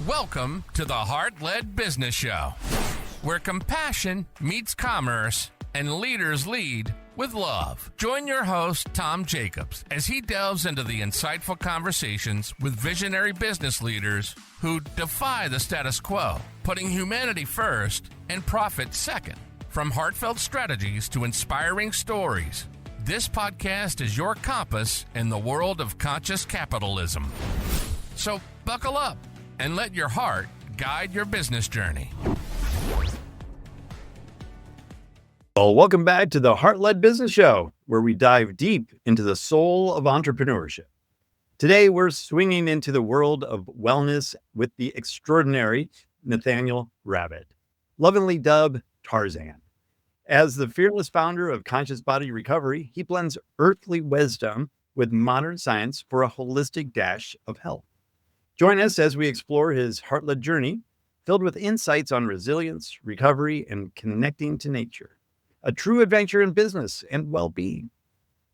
Welcome to the Heart-Led Business Show, where compassion meets commerce and leaders lead with love. Join your host, Tom Jacobs, as he delves into the insightful conversations with visionary business leaders who defy the status quo, putting humanity first and profit second. From heartfelt strategies to inspiring stories, this podcast is your compass in the world of conscious capitalism. So buckle up and let your heart guide your business journey. Well, welcome back to the Heart-Led Business Show, where we dive deep into the soul of entrepreneurship. Today, we're swinging into the world of wellness with the extraordinary Nathanael Rabbitt, lovingly dubbed Tarzan. As the fearless founder of Conscious Body Recovery, he blends earthly wisdom with modern science for a holistic dash of health. Join us as we explore his heart-led journey, filled with insights on resilience, recovery, and connecting to nature. A true adventure in business and well-being.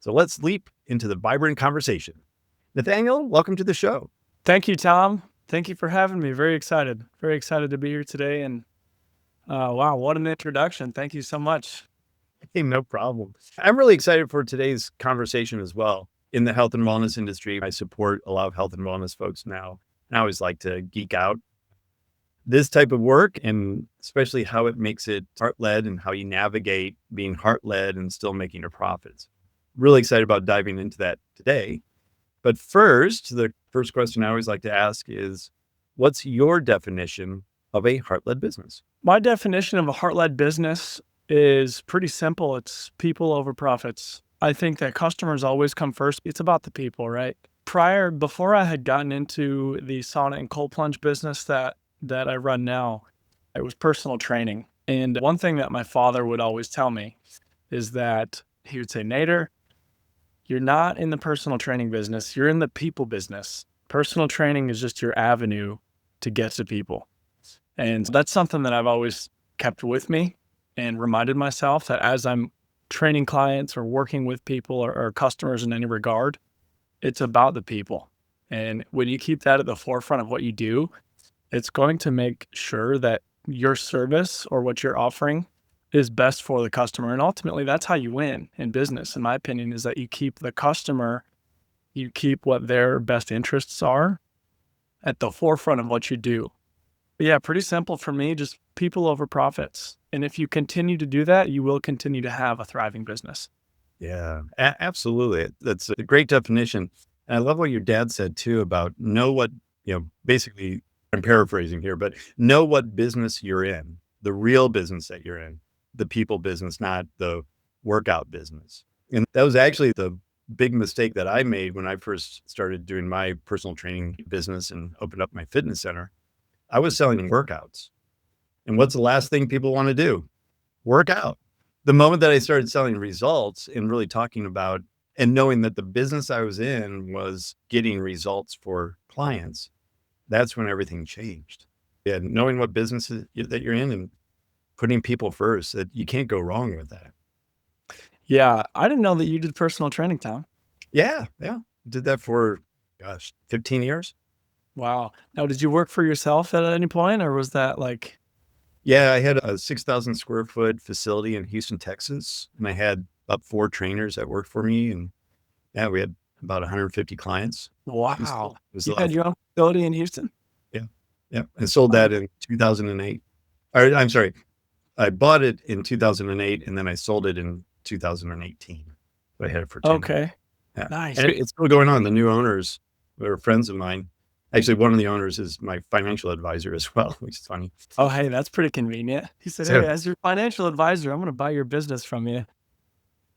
So let's leap into the vibrant conversation. Nathanael, welcome to the show. Thank you, Tom. Thank you for having me. Very excited to be here today. And wow, what an introduction. Thank you so much. Hey, no problem. I'm really excited for today's conversation as well. In the health and wellness industry, I support a lot of health and wellness folks now. I always like to geek out this type of work, and especially how it makes it heart-led and how you navigate being heart-led and still making a profit. Really excited about diving into that today. But first, the first question I always like to ask is, what's your definition of a heart-led business? My definition of a heart-led business is pretty simple. It's people over profits. I think that customers always come first. It's about the people, right? Before I had gotten into the sauna and cold plunge business that I run now, it was personal training. And one thing that my father would always tell me is that he would say, Nader, you're not in the personal training business. You're in the people business. Personal training is just your avenue to get to people. And that's something that I've always kept with me and reminded myself that as I'm training clients or working with people or customers in any regard, it's about the people. And when you keep that at the forefront of what you do, it's going to make sure that your service or what you're offering is best for the customer. And ultimately, that's how you win in business, in my opinion, is that you keep the customer, you keep what their best interests are at the forefront of what you do. But yeah, pretty simple for me, just people over profits. And if you continue to do that, you will continue to have a thriving business. Yeah, absolutely. That's a great definition. And I love what your dad said too about basically, I'm paraphrasing here, but know what business you're in, the real business that you're in, the people business, not the workout business. And that was actually the big mistake that I made when I first started doing my personal training business and opened up my fitness center. I was selling workouts. And what's the last thing people want to do? Work out. The moment that I started selling results and really talking about and knowing that the business I was in was getting results for clients, that's when everything changed. Yeah, knowing what business that you're in and putting people first, that you can't go wrong with that. Yeah, I didn't know that you did personal training, Tom. Yeah. Did that for, 15 years. Wow. Now, did you work for yourself at any point, or was that like... Yeah, I had a 6,000 square foot facility in Houston, Texas, and I had up 4 trainers that worked for me. And yeah, we had about 150 clients. Wow. It was You had your own facility in Houston? Yeah. I sold that in 2008. I'm sorry. I bought it in 2008 and then I sold it in 2018. So I had it for 10 years. Okay. Yeah. Nice. And it's still going on. The new owners were friends of mine. Actually, one of the owners is my financial advisor as well, which is funny. Oh, hey, that's pretty convenient. He said, hey, as your financial advisor, I'm going to buy your business from you.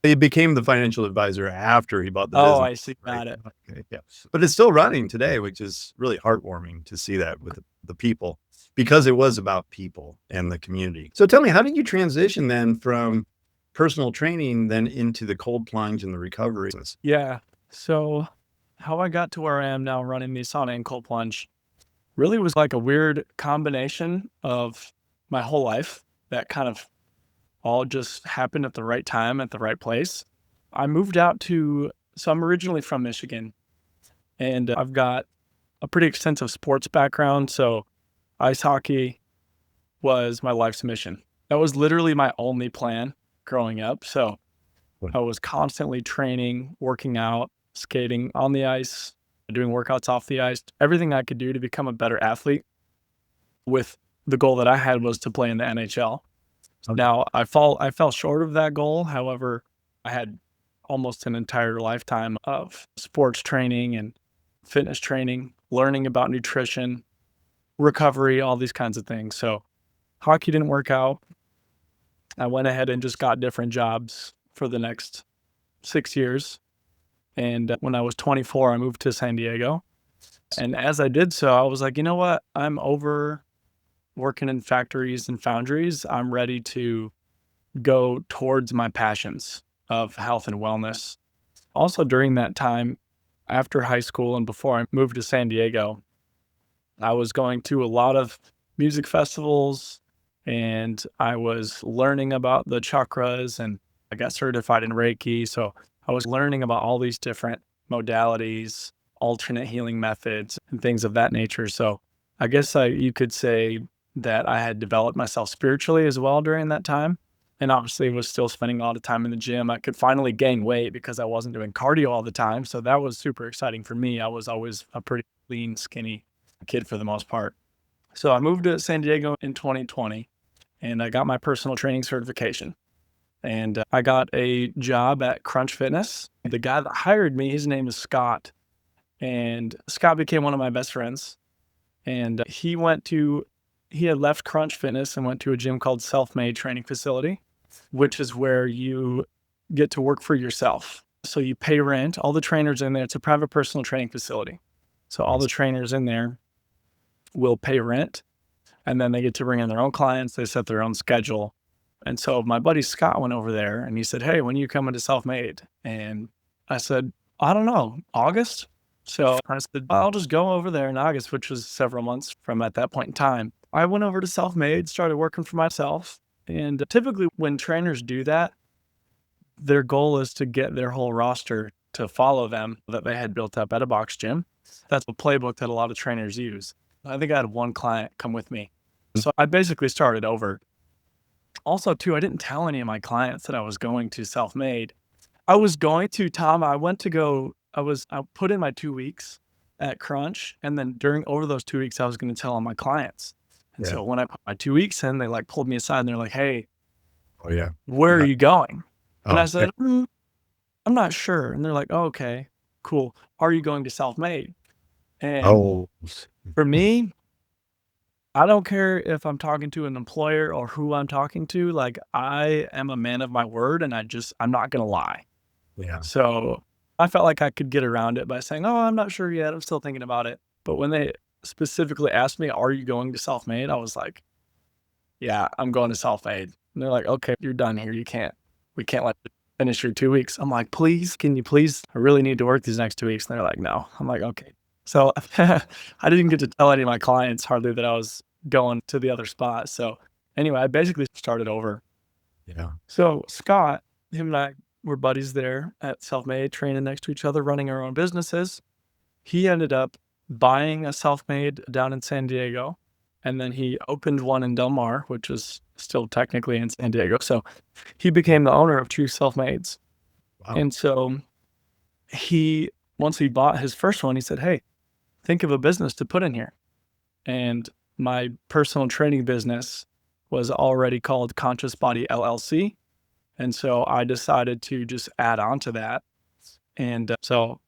He became the financial advisor after he bought the business. Oh, I see. Got it. Okay, yeah. But it's still running today, which is really heartwarming to see that with the people, because it was about people and the community. So tell me, how did you transition then from personal training then into the cold plunge and the recovery business? Yeah. So how I got to where I am now running the sauna and cold plunge really was like a weird combination of my whole life that kind of all just happened at the right time, at the right place. I moved out so I'm originally from Michigan, and I've got a pretty extensive sports background. So ice hockey was my life's mission. That was literally my only plan growing up. So I was constantly training, working out, skating on the ice, doing workouts off the ice, everything I could do to become a better athlete, with the goal that I had was to play in the NHL. Okay. Now, I fell short of that goal. However, I had almost an entire lifetime of sports training and fitness training, learning about nutrition, recovery, all these kinds of things. So hockey didn't work out. I went ahead and just got different jobs for the next 6 years. And when I was 24, I moved to San Diego. And as I did so, I was like, you know what? I'm over working in factories and foundries. I'm ready to go towards my passions of health and wellness. Also, during that time, after high school and before I moved to San Diego, I was going to a lot of music festivals and I was learning about the chakras, and I got certified in Reiki. So I was learning about all these different modalities, alternate healing methods, and things of that nature. So I guess you could say that I had developed myself spiritually as well during that time. And obviously was still spending a lot of time in the gym. I could finally gain weight because I wasn't doing cardio all the time. So that was super exciting for me. I was always a pretty lean, skinny kid for the most part. So I moved to San Diego in 2020 and I got my personal training certification. And I got a job at Crunch Fitness. The guy that hired me, his name is Scott. And Scott became one of my best friends. And he had left Crunch Fitness and went to a gym called Self-Made Training Facility, which is where you get to work for yourself. So you pay rent, all the trainers in there, it's a private personal training facility. So all the trainers in there will pay rent, and then they get to bring in their own clients, they set their own schedule. And so my buddy Scott went over there and he said, hey, when are you coming to Self-Made? And I said, I don't know, August? So I said, I'll just go over there in August, which was several months from at that point in time. I went over to Self-Made, started working for myself. And typically when trainers do that, their goal is to get their whole roster to follow them that they had built up at a box gym. That's a playbook that a lot of trainers use. I think I had one client come with me. So I basically started over. Also, too, I didn't tell any of my clients that I was going to Self-Made. I was going to, Tom, I put in my 2 weeks at Crunch. And then over those 2 weeks, I was going to tell all my clients. And so when I put my 2 weeks in, they pulled me aside and they're like, hey, where are you going? And I said, I'm not sure. And they're like, oh, okay, cool. Are you going to Self-Made? And for me, I don't care if I'm talking to an employer or who I'm talking to. I am a man of my word and I'm not going to lie. Yeah. So I felt like I could get around it by saying, oh, I'm not sure yet. I'm still thinking about it. But when they specifically asked me, are you going to Self-Made? I was like, yeah, I'm going to Self-Made. And they're like, okay, you're done here. We can't let you finish your 2 weeks. I'm like, can you please? I really need to work these next 2 weeks. And they're like, no. I'm like, okay. So I didn't get to tell any of my clients hardly that I was going to the other spot. So anyway, I basically started over. Yeah. So Scott, him and I were buddies there at Self-Made, training next to each other, running our own businesses. He ended up buying a Self-Made down in San Diego. And then he opened one in Del Mar, which is still technically in San Diego. So he became the owner of True Self-Mades. Wow. And so once he bought his first one, he said, hey, think of a business to put in here. And my personal training business was already called Conscious Body LLC. And so I decided to just add on to that. And so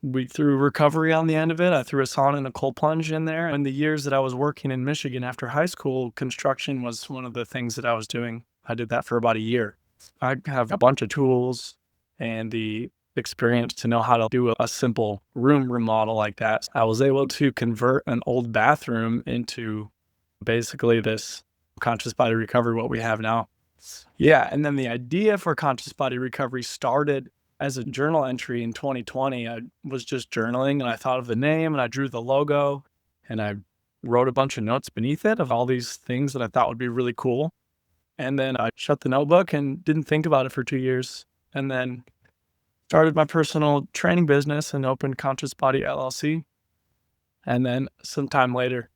we threw recovery on the end of it. I threw a sauna and a cold plunge in there. In the years that I was working in Michigan after high school, construction was one of the things that I was doing. I did that for about a year. I have a bunch of tools and the experience to know how to do a simple room remodel like that. I was able to convert an old bathroom into basically this conscious body recovery, what we have now. Yeah. And then the idea for conscious body recovery started as a journal entry in 2020. I was just journaling and I thought of the name and I drew the logo and I wrote a bunch of notes beneath it of all these things that I thought would be really cool. And then I shut the notebook and didn't think about it for 2 years. And then started my personal training business and opened Conscious Body LLC. And then sometime later,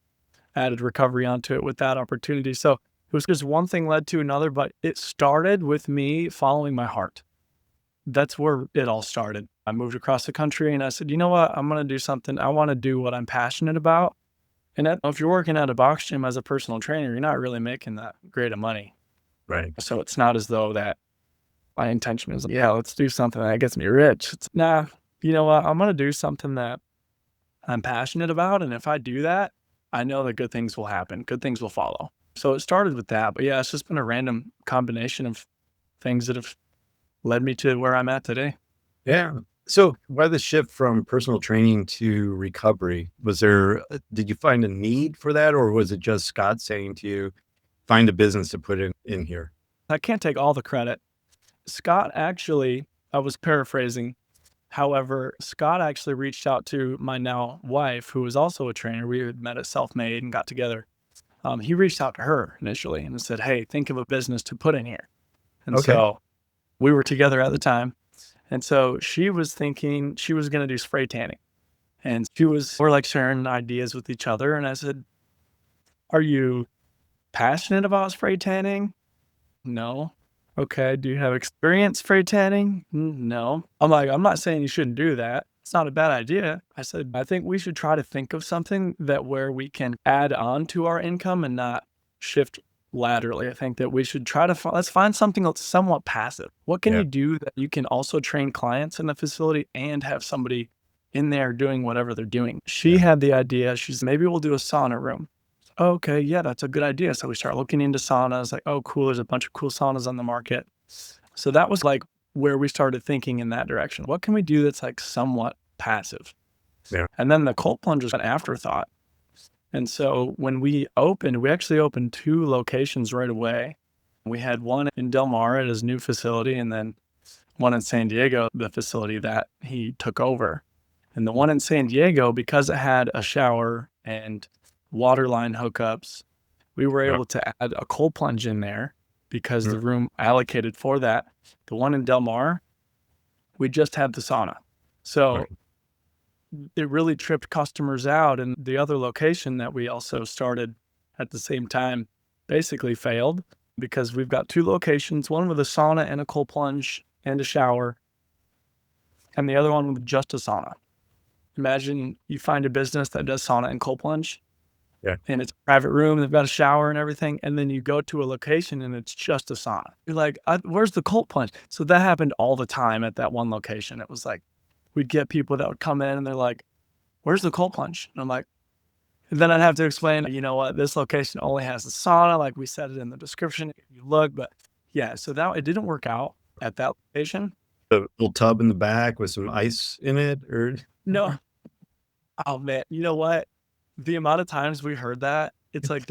added recovery onto it with that opportunity. So it was just one thing led to another, but it started with me following my heart. That's where it all started. I moved across the country and I said, you know what? I'm going to do something. I want to do what I'm passionate about. And if you're working at a box gym as a personal trainer, you're not really making that great of money. Right. So it's not as though that my intention is, yeah, let's do something that gets me rich. It's, nah, you know what? I'm going to do something that I'm passionate about. And if I do that, I know that good things will happen. Good things will follow. So it started with that. But yeah, it's just been a random combination of things that have led me to where I'm at today. Yeah. So why the shift from personal training to recovery? Did you find a need for that, or was it just Scott saying to you, find a business to put in here? I can't take all the credit. Scott actually, I was paraphrasing. However, Scott actually reached out to my now wife, who was also a trainer. We had met at Self-Made and got together. He reached out to her initially and said, hey, think of a business to put in here. And Okay. so we were together at the time. And so she was thinking she was going to do spray tanning. And we're like sharing ideas with each other. And I said, are you passionate about spray tanning? No. Okay. Do you have experience spray tanning? No. I'm like, I'm not saying you shouldn't do that. It's not a bad idea. I said, I think we should try to think of something that where we can add on to our income and not shift laterally. I think that we should try to let's find something that's somewhat passive. What can you do that you can also train clients in the facility and have somebody in there doing whatever they're doing? She had the idea. She's maybe we'll do a sauna room. Okay, yeah, that's a good idea. So we start looking into saunas. Like, oh, cool. There's a bunch of cool saunas on the market. So that was like where we started thinking in that direction. What can we do that's like somewhat passive? Yeah. And then the cold plunge was an afterthought. And so when we actually opened 2 locations right away. We had one in Del Mar at his new facility, and then one in San Diego, the facility that he took over. And the one in San Diego, because it had a shower and water line hookups, we were able to add a cold plunge in there because the room allocated for that. The one in Del Mar, we just had the sauna. So it really tripped customers out. And the other location that we also started at the same time basically failed because we've got 2 locations, one with a sauna and a cold plunge and a shower, and the other one with just a sauna. Imagine you find a business that does sauna and cold plunge. Yeah. And it's a private room, they've got a shower and everything. And then you go to a location and it's just a sauna. You're like, where's the cold plunge? So that happened all the time at that one location. It was like, we'd get people that would come in and they're like, where's the cold plunge? And I'm like, and then I'd have to explain, you know what, this location only has the sauna. Like we said it in the description, if you look, but yeah, so that it didn't work out at that location. The little tub in the back with some ice in it, or no. Oh man, you know what? The amount of times we heard that, it's like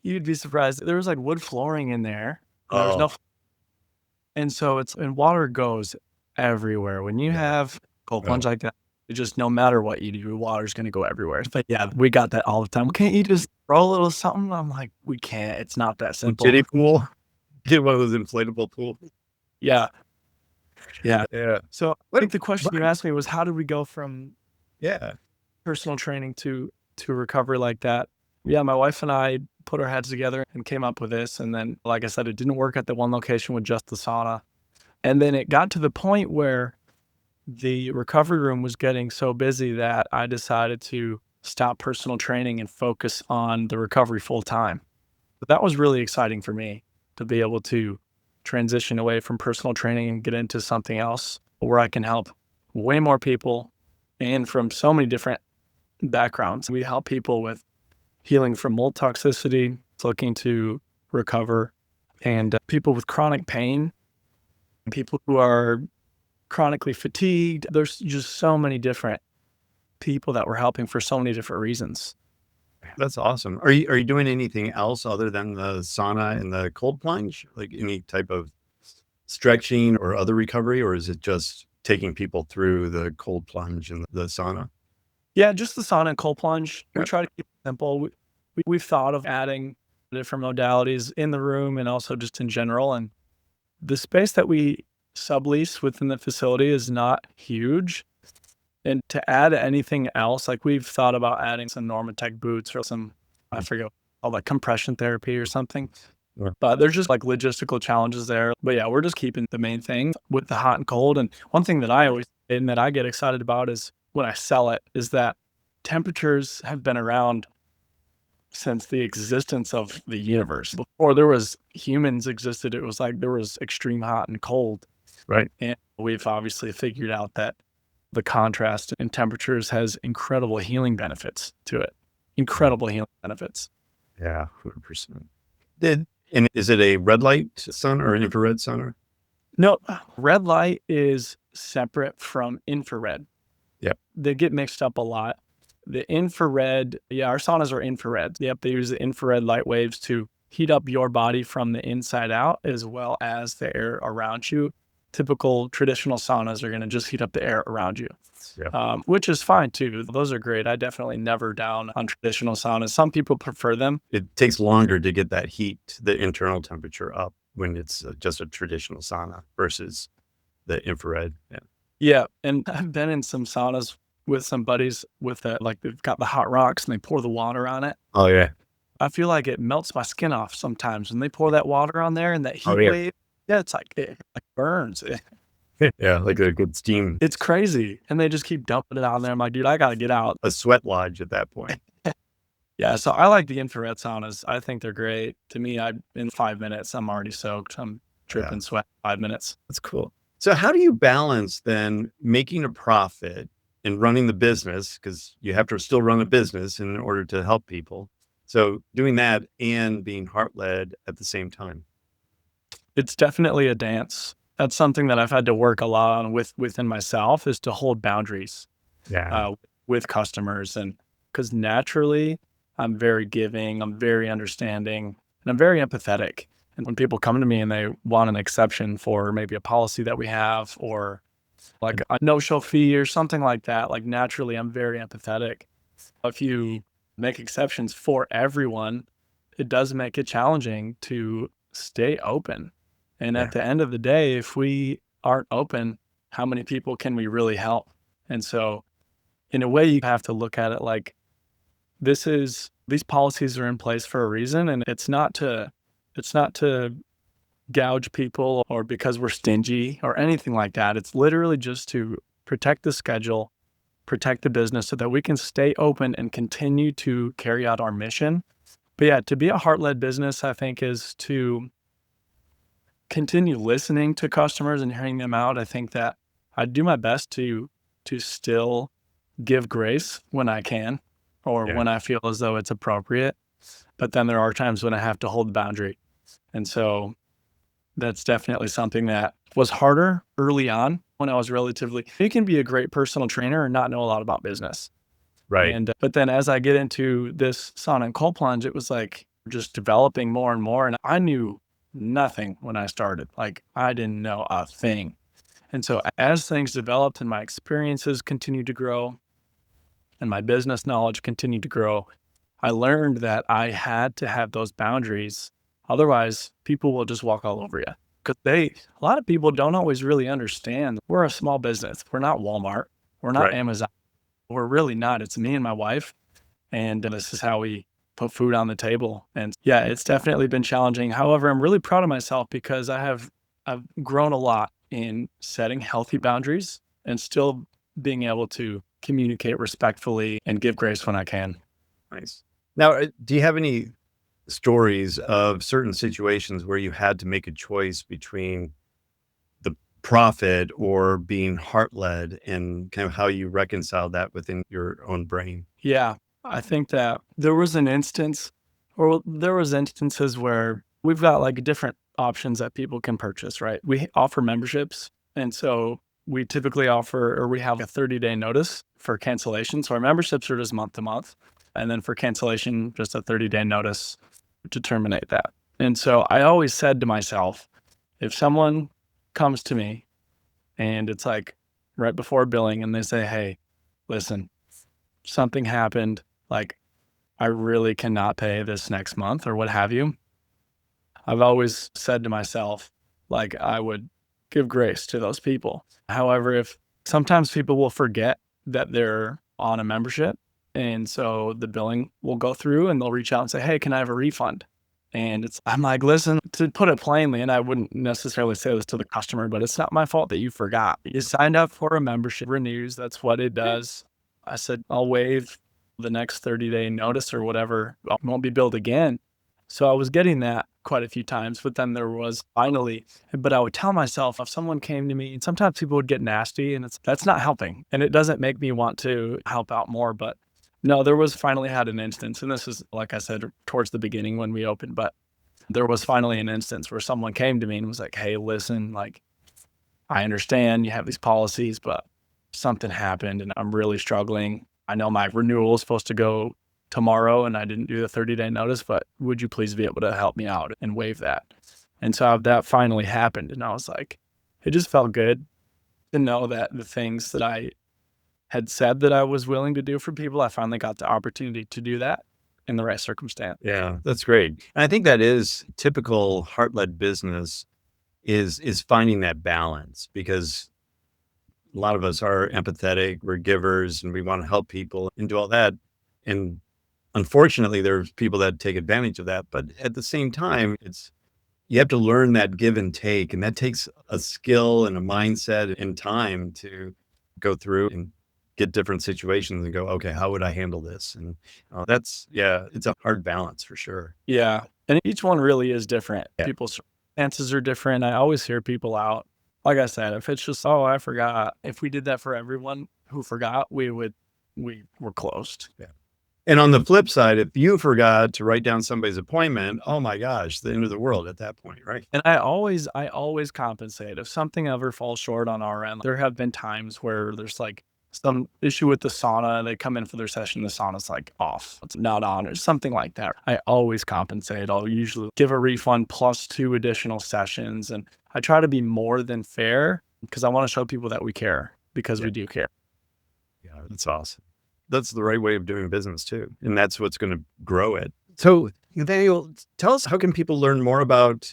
you'd be surprised. There was like wood flooring in there. There was no, and so and water goes everywhere. When you have cold plunge like that, it just no matter what you do, water's gonna go everywhere. But yeah, we got that all the time. Can't you just throw a little something? I'm like, we can't. It's not that simple. kiddie pool. Get one of those inflatable pools. Yeah. So I think the question you asked me was, how did we go from personal training to recovery like that? Yeah, my wife and I put our heads together and came up with this. And then, like I said, it didn't work at the one location with just the sauna. And then it got to the point where the recovery room was getting so busy that I decided to stop personal training and focus on the recovery full time. But that was really exciting for me to be able to transition away from personal training and get into something else where I can help way more people and from so many different backgrounds. We help people with healing from mold toxicity, looking to recover, and people with chronic pain, people who are chronically fatigued. There's just so many different people that we're helping for so many different reasons. That's awesome. Are you doing anything else other than the sauna and the cold plunge? Like any type of stretching or other recovery, or is it just taking people through the cold plunge and the sauna? Yeah, just the sauna and cold plunge. We try to keep it simple. We've thought of adding different modalities in the room and also just in general. And the space that we sublease within the facility is not huge. And to add anything else, like we've thought about adding some Normatec boots or some, I forget, all like compression therapy or something. Sure. But there's just like logistical challenges there. But yeah, we're just keeping the main thing with the hot and cold. And one thing that I always, and that I get excited about is when I sell it, is that temperatures have been around since the existence of the universe. Before there was humans existed, it was like there was extreme hot and cold. Right. And we've obviously figured out that the contrast in temperatures has incredible healing benefits to it. Incredible healing benefits. Yeah, 100%. And is it a red light sauna or an infrared sauna? No, red light is separate from infrared. Yep. They get mixed up a lot. The infrared, our saunas are infrared. Yep, they use the infrared light waves to heat up your body from the inside out as well as the air around you. Typical traditional saunas are going to just heat up the air around you, which is fine too. Those are great. I definitely never down on traditional saunas. Some people prefer them. It takes longer to get that heat, the internal temperature up when it's just a traditional sauna versus the infrared. Yeah. And I've been in some saunas with some buddies with that, like they've got the hot rocks and they pour the water on it. Oh, yeah. I feel like it melts my skin off sometimes when they pour that water on there and that heat wave. Yeah, it's like it burns. Yeah, like a good steam. It's crazy. And they just keep dumping it out there. I'm like, dude, I got to get out. A sweat lodge at that point. Yeah, so I like the infrared saunas. I think they're great. To me, in 5 minutes, I'm already soaked. I'm dripping sweat 5 minutes. That's cool. So how do you balance then making a profit and running the business? Because you have to still run a business in order to help people. So doing that and being heart-led at the same time. It's definitely a dance. That's something that I've had to work a lot on within myself, is to hold boundaries with customers. And because naturally I'm very giving, I'm very understanding, and I'm very empathetic. And when people come to me and they want an exception for maybe a policy that we have or like a no-show fee or something like that, like naturally I'm very empathetic. If you make exceptions for everyone, it does make it challenging to stay open. And at the end of the day, if we aren't open, how many people can we really help? And so in a way, you have to look at it like these policies are in place for a reason. And it's not to gouge people or because we're stingy or anything like that. It's literally just to protect the schedule, protect the business so that we can stay open and continue to carry out our mission. But yeah, to be a heart-led business, I think, is to continue listening to customers and hearing them out. I think that I do my best to still give grace when I can or when I feel as though it's appropriate. But then there are times when I have to hold the boundary. And so that's definitely something that was harder early on when I was you can be a great personal trainer and not know a lot about business. Right. And but then as I get into this sauna and cold plunge, it was like just developing more and more. And I knew nothing when I started. Like I didn't know a thing. And so as things developed and my experiences continued to grow and my business knowledge continued to grow, I learned that I had to have those boundaries. Otherwise, people will just walk all over you. Because a lot of people don't always really understand. We're a small business. We're not Walmart. We're not Amazon. We're really not. It's me and my wife. And this is how we put food on the table. And yeah, it's definitely been challenging. However, I'm really proud of myself because I've grown a lot in setting healthy boundaries and still being able to communicate respectfully and give grace when I can. Nice. Now, do you have any stories of certain situations where you had to make a choice between the profit or being heart-led and kind of how you reconcile that within your own brain? Yeah, I think that there was instances where we've got like different options that people can purchase, right? We offer memberships. And so we typically we have a 30-day notice for cancellation. So our memberships are just month to month. And then for cancellation, just a 30-day notice to terminate that. And so I always said to myself, if someone comes to me and it's like right before billing and they say, hey, listen, something happened, like I really cannot pay this next month or what have you. I've always said to myself, like I would give grace to those people. However, if sometimes people will forget that they're on a membership. And so the billing will go through and they'll reach out and say, hey, can I have a refund? And I'm like, listen, to put it plainly, and I wouldn't necessarily say this to the customer, but it's not my fault that you forgot. You signed up for a membership, renews, that's what it does. I said, I'll waive the next 30-day notice or whatever. I won't be billed again. So I was getting that quite a few times, but then there was finally, but I would tell myself if someone came to me, and sometimes people would get nasty and that's not helping. And it doesn't make me want to help out more, but no, there was finally had an instance, and this is, like I said, towards the beginning when we opened, but there was finally an instance where someone came to me and was like, hey, listen, like, I understand you have these policies, but something happened and I'm really struggling. I know my renewal is supposed to go tomorrow and I didn't do the 30-day notice, but would you please be able to help me out and waive that? And so that finally happened. And I was like, it just felt good to know that the things that I had said that I was willing to do for people, I finally got the opportunity to do that in the right circumstance. Yeah, that's great. And I think that is typical heart-led business is finding that balance, because a lot of us are empathetic, we're givers, and we want to help people and do all that. And unfortunately, there's people that take advantage of that. But at the same time, you have to learn that give and take. And that takes a skill and a mindset and time to go through and get different situations and go, okay, how would I handle this? And it's a hard balance for sure. Yeah. And each one really is different. Yeah. People's circumstances are different. I always hear people out. Like I said, if it's just, oh, I forgot. If we did that for everyone who forgot, we were closed. Yeah. And on the flip side, if you forgot to write down somebody's appointment, oh my gosh, the end of the world at that point, right? And I always compensate. If something ever falls short on our end, there have been times where there's like some issue with the sauna. They come in for their session, the sauna's like off. It's not on or something like that. I always compensate. I'll usually give a refund plus 2 additional sessions. And I try to be more than fair because I want to show people that we care, because we do care. Yeah, that's awesome. That's the right way of doing business too. And that's what's going to grow it. So Nathaniel, tell us, how can people learn more about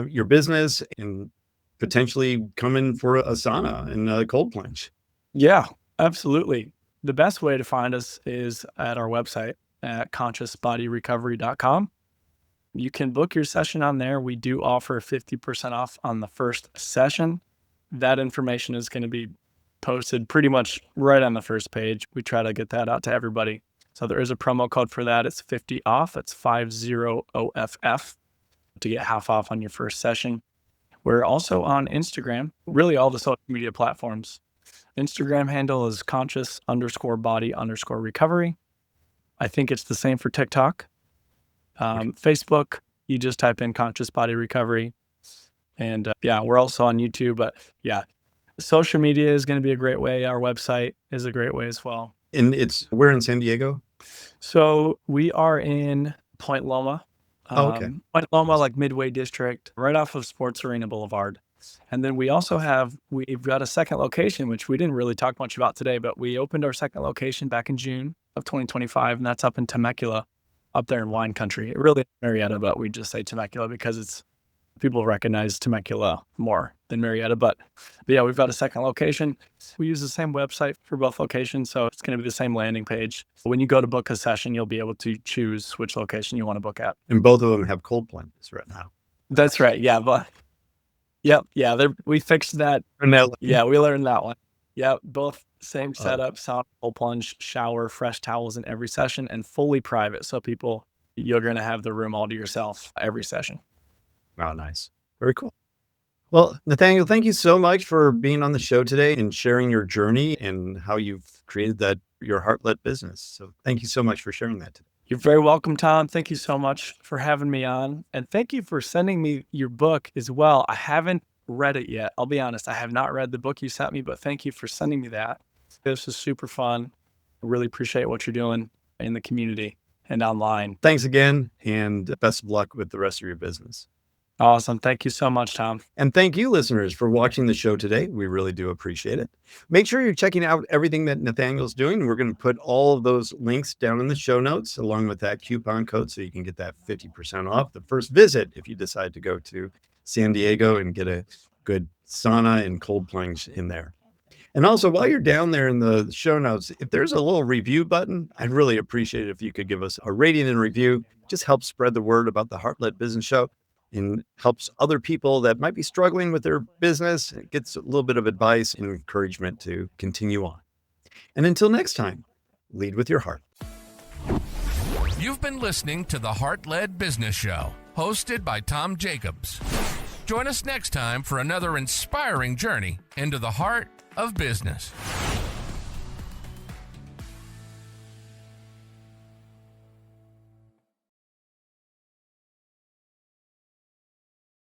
your business and potentially come in for a sauna and a cold plunge? Yeah, absolutely. The best way to find us is at our website at consciousbodyrecovery.com. You can book your session on there. We do offer 50% off on the first session. That information is going to be posted pretty much right on the first page. We try to get that out to everybody. So there is a promo code for that. It's 50 off. It's 50OFF to get half off on your first session. We're also on Instagram, really all the social media platforms. Instagram handle is conscious_body_recovery. I think it's the same for TikTok. Facebook, you just type in Conscious Body Recovery. And we're also on YouTube. But yeah, social media is going to be a great way. Our website is a great way as well. And we're in San Diego? So we are in Point Loma. Okay. Point Loma, like Midway District, right off of Sports Arena Boulevard. And then we've got a second location, which we didn't really talk much about today, but we opened our second location back in June of 2025, and that's up in Temecula, up there in wine country. It really is Marietta, but we just say Temecula because people recognize Temecula more than Marietta. But yeah, we've got a second location. We use the same website for both locations, so it's going to be the same landing page. When you go to book a session, you'll be able to choose which location you want to book at. And both of them have cold plunges right now. That's right. Yeah, but yep. Yeah, we fixed that. Yeah, we learned that one. Yeah, both same setup, sauna, cold plunge, shower, fresh towels in every session, and fully private. So you're going to have the room all to yourself every session. Wow, nice. Very cool. Well, Nathaniel, thank you so much for being on the show today and sharing your journey and how you've created your heart-led business. So thank you so much for sharing that today. You're very welcome, Tom. Thank you so much for having me on. And thank you for sending me your book as well. I haven't read it yet. I'll be honest. I have not read the book you sent me, but thank you for sending me that. This is super fun. I really appreciate what you're doing in the community and online. Thanks again, and best of luck with the rest of your business. Awesome. Thank you so much, Tom. And thank you, listeners, for watching the show today. We really do appreciate it. Make sure you're checking out everything that Nathaniel's doing. We're going to put all of those links down in the show notes, along with that coupon code, so you can get that 50% off the first visit if you decide to go to San Diego and get a good sauna and cold plunge in there. And also, while you're down there in the show notes, if there's a little review button, I'd really appreciate it if you could give us a rating and review. Just helps spread the word about the Heart-Led Business Show and helps other people that might be struggling with their business. It gets a little bit of advice and encouragement to continue on. And until next time, lead with your heart. You've been listening to the Heart-Led Business Show, hosted by Tom Jacobs. Join us next time for another inspiring journey into the heart of business.